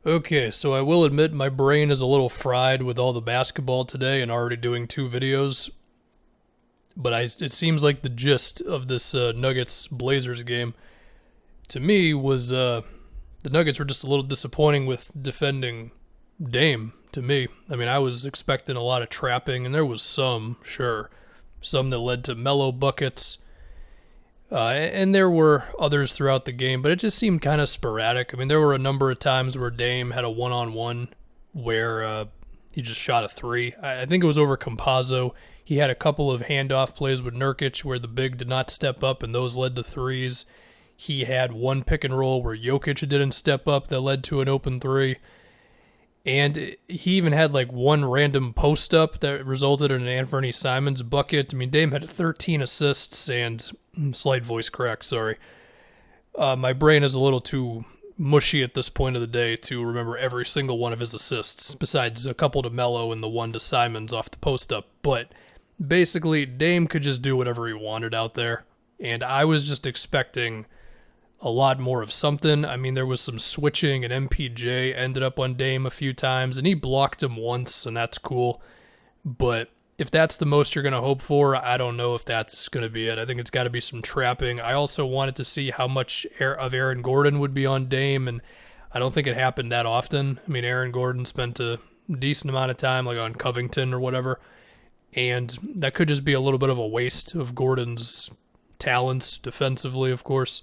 Okay, so I will admit my brain is a little fried with all the basketball today and already doing two videos. But it seems like the gist of this Nuggets Blazers game to me was the Nuggets were just a little disappointing with defending Dame. To me, I mean, I was expecting a lot of trapping, and there was some, sure, some that led to mellow buckets. And there were others throughout the game, but it just seemed kind of sporadic. I mean, there were a number of times where Dame had a one-on-one where he just shot a three. I think it was over Compazzo. He had a couple of handoff plays with Nurkic where the big did not step up, and those led to threes. He had one pick and roll where Jokic didn't step up that led to an open three. And he even had like one random post up that resulted in an Anthony Simons bucket. I mean, Dame had 13 assists and slight voice crack, sorry. My brain is a little too mushy at this point of the day to remember every single one of his assists, besides a couple to Melo and the one to Simons off the post up. But basically, Dame could just do whatever he wanted out there. And I was just expecting a lot more of something. I mean, there was some switching, and MPJ ended up on Dame a few times, and he blocked him once, and that's cool. But if that's the most you're going to hope for, I don't know if that's going to be it. I think it's got to be some trapping. I also wanted to see how much of Aaron Gordon would be on Dame, and I don't think it happened that often. I mean, Aaron Gordon spent a decent amount of time like on Covington or whatever, and that could just be a little bit of a waste of Gordon's talents defensively, of course.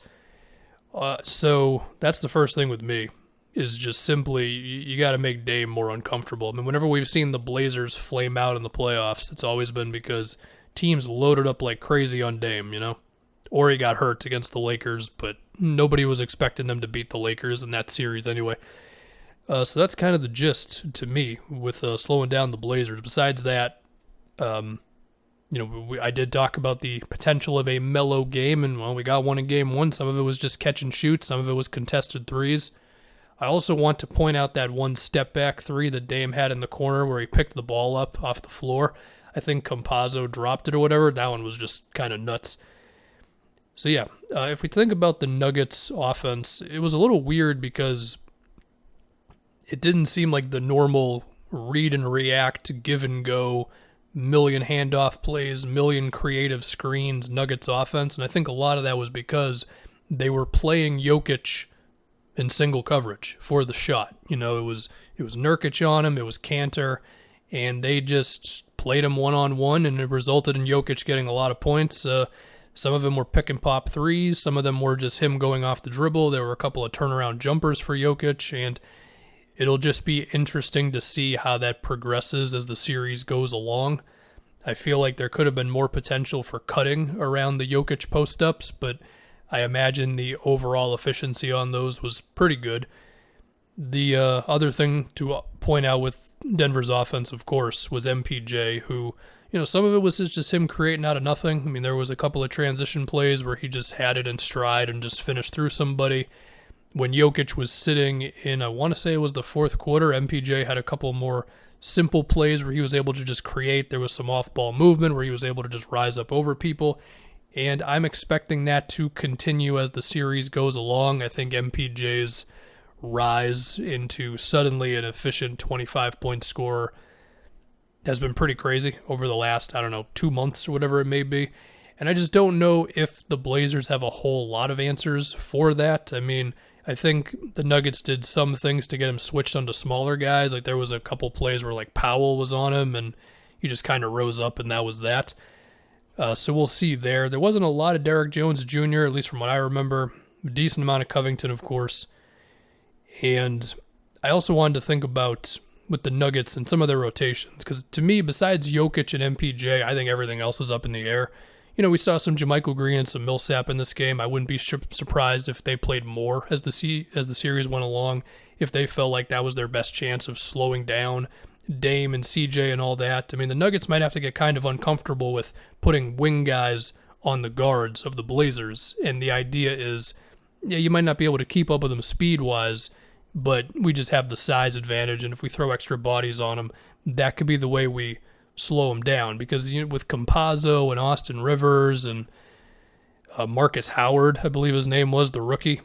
So that's the first thing with me is just simply you got to make Dame more uncomfortable. I mean, whenever we've seen the Blazers flame out in the playoffs, it's always been because teams loaded up like crazy on Dame, you know? Or he got hurt against the Lakers, but nobody was expecting them to beat the Lakers in that series anyway. So that's kind of the gist to me with slowing down the Blazers. Besides that, I did talk about the potential of a mellow game, and well, we got one in game one. Some of it was just catch and shoot, some of it was contested threes. I also want to point out that one step back three that Dame had in the corner where he picked the ball up off the floor. I think Compazzo dropped it or whatever. That one was just kind of nuts. So yeah, if we think about the Nuggets offense, it was a little weird because it didn't seem like the normal read and react, give and go, million handoff plays, million creative screens Nuggets offense. And I think a lot of that was because they were playing Jokic in single coverage for the shot. You know, it was Nurkic on him, it was Cantor, and they just played him one-on-one, and it resulted in Jokic getting a lot of points. Some of them were pick and pop threes, some of them were just him going off the dribble. There were a couple of turnaround jumpers for Jokic, and it'll just be interesting to see how that progresses as the series goes along. I feel like there could have been more potential for cutting around the Jokic post-ups, but I imagine the overall efficiency on those was pretty good. The other thing to point out with Denver's offense, of course, was MPJ, who, some of it was just him creating out of nothing. I mean, there was a couple of transition plays where he just had it in stride and just finished through somebody. When Jokic was sitting in, I want to say it was the fourth quarter, MPJ had a couple more simple plays where he was able to just create. There was some off-ball movement where he was able to just rise up over people. And I'm expecting that to continue as the series goes along. I think MPJ's rise into suddenly an efficient 25-point scorer has been pretty crazy over the last, 2 months or whatever it may be. And I just don't know if the Blazers have a whole lot of answers for that. I mean, I think the Nuggets did some things to get him switched onto smaller guys. Like there was a couple plays where like Powell was on him and he just kind of rose up and that was that. So we'll see there. There wasn't a lot of Derrick Jones Jr., at least from what I remember. A decent amount of Covington, of course. And I also wanted to think about with the Nuggets and some of their rotations, because to me, besides Jokic and MPJ, I think everything else is up in the air. We saw some JaMychal Green and some Millsap in this game. I wouldn't be surprised if they played more as the series went along, if they felt like that was their best chance of slowing down Dame and CJ and all that. I mean, the Nuggets might have to get kind of uncomfortable with putting wing guys on the guards of the Blazers, and the idea is, yeah, you might not be able to keep up with them speed-wise, but we just have the size advantage, and if we throw extra bodies on them, that could be the way we slow them down. Because with Compazzo and Austin Rivers and Marcus Howard, I believe his name was, the rookie,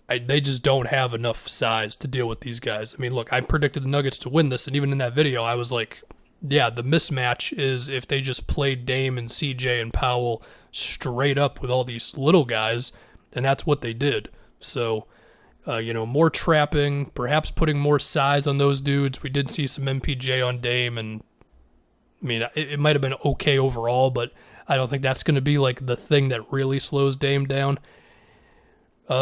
they just don't have enough size to deal with these guys. I mean, look, I predicted the Nuggets to win this, and even in that video, I was like, yeah, the mismatch is if they just played Dame and CJ and Powell straight up with all these little guys, and that's what they did. So, more trapping, perhaps putting more size on those dudes. We did see some MPJ on Dame, and I mean, it might have been okay overall, but I don't think that's going to be like the thing that really slows Dame down.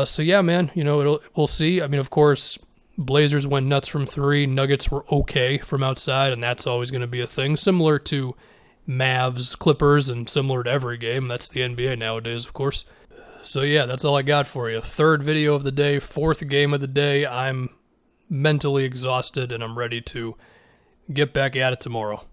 So yeah, man, we'll see. I mean, of course, Blazers went nuts from three. Nuggets were okay from outside, and that's always going to be a thing. Similar to Mavs, Clippers, and similar to every game. That's the NBA nowadays, of course. So yeah, that's all I got for you. Third video of the day, fourth game of the day. I'm mentally exhausted, and I'm ready to get back at it tomorrow.